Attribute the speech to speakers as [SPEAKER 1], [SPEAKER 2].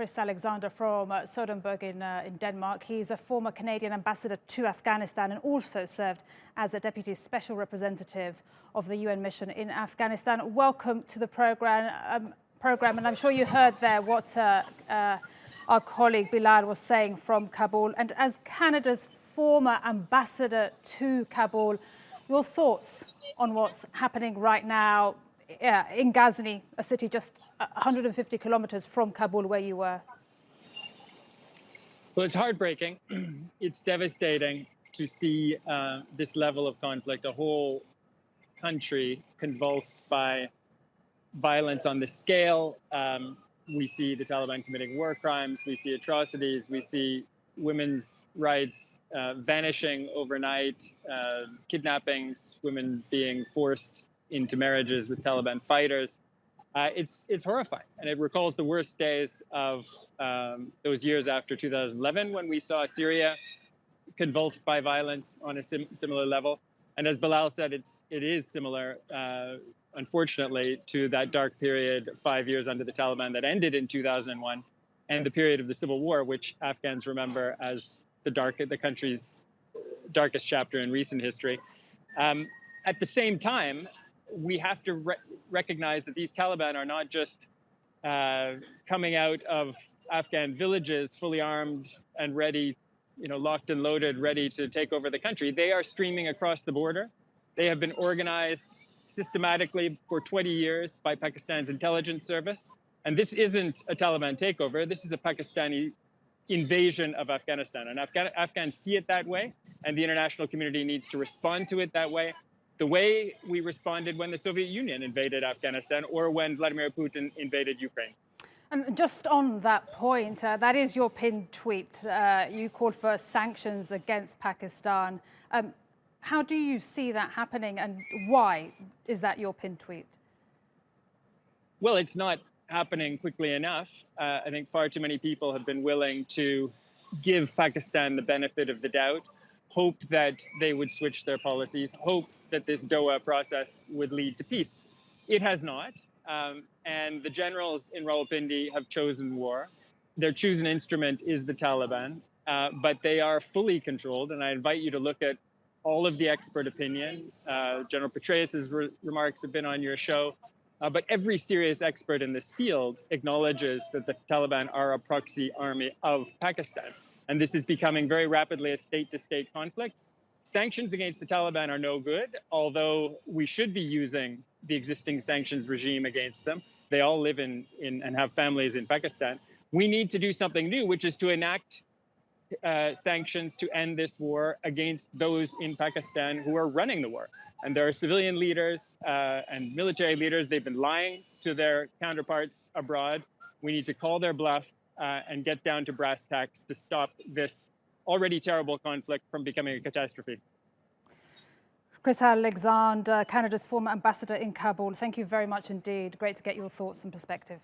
[SPEAKER 1] Chris Alexander from Soderberg in Denmark. He's a former Canadian ambassador to Afghanistan and also served as a deputy special representative of the UN mission in Afghanistan. Welcome to the program. And I'm sure you heard there what our colleague Bilal was saying from Kabul. And as Canada's former ambassador to Kabul, your thoughts on what's happening right now in Ghazni, a city just 150 kilometers from Kabul, where you were?
[SPEAKER 2] Well, it's heartbreaking. It's devastating to see this level of conflict, a whole country convulsed by violence on this scale. We see the Taliban committing war crimes. We see atrocities. We see women's rights vanishing overnight, kidnappings, women being forced into marriages with Taliban fighters. It's horrifying, and it recalls the worst days of those years after 2011, when we saw Syria convulsed by violence on a similar level. And as Bilal said, it is similar, unfortunately, to that dark period 5 years under the Taliban that ended in 2001, and the period of the civil war, which Afghans remember as the country's darkest chapter in recent history. At the same time, we have to recognize that these Taliban are not just coming out of Afghan villages fully armed and ready, locked and loaded, ready to take over the country. They are streaming across the border. They have been organized systematically for 20 years by Pakistan's intelligence service. And this isn't a Taliban takeover. This is a Pakistani invasion of Afghanistan. And Afghans see it that way, and the international community needs to respond to it that way, the way we responded when the Soviet Union invaded Afghanistan or when Vladimir Putin invaded Ukraine.
[SPEAKER 1] And just on that point, that is your pinned tweet. You called for sanctions against Pakistan. How do you see that happening, and why is that your pinned tweet?
[SPEAKER 2] Well, it's not happening quickly enough. I think far too many people have been willing to give Pakistan the benefit of the doubt, hope that they would switch their policies, hope that this Doha process would lead to peace. It has not. And the generals in Rawalpindi have chosen war. Their chosen instrument is the Taliban, but they are fully controlled. And I invite you to look at all of the expert opinion. General Petraeus's remarks have been on your show. But every serious expert in this field acknowledges that the Taliban are a proxy army of Pakistan. And this is becoming very rapidly a state-to-state conflict. Sanctions against the Taliban are no good, although we should be using the existing sanctions regime against them. They all live in and have families in Pakistan. We need to do something new, which is to enact sanctions to end this war against those in Pakistan who are running the war. And there are civilian leaders and military leaders. They've been lying to their counterparts abroad. We need to call their bluff and get down to brass tacks to stop this already terrible conflict from becoming a catastrophe.
[SPEAKER 1] Chris Alexander, Canada's former ambassador in Kabul, thank you very much indeed. Great to get your thoughts and perspective.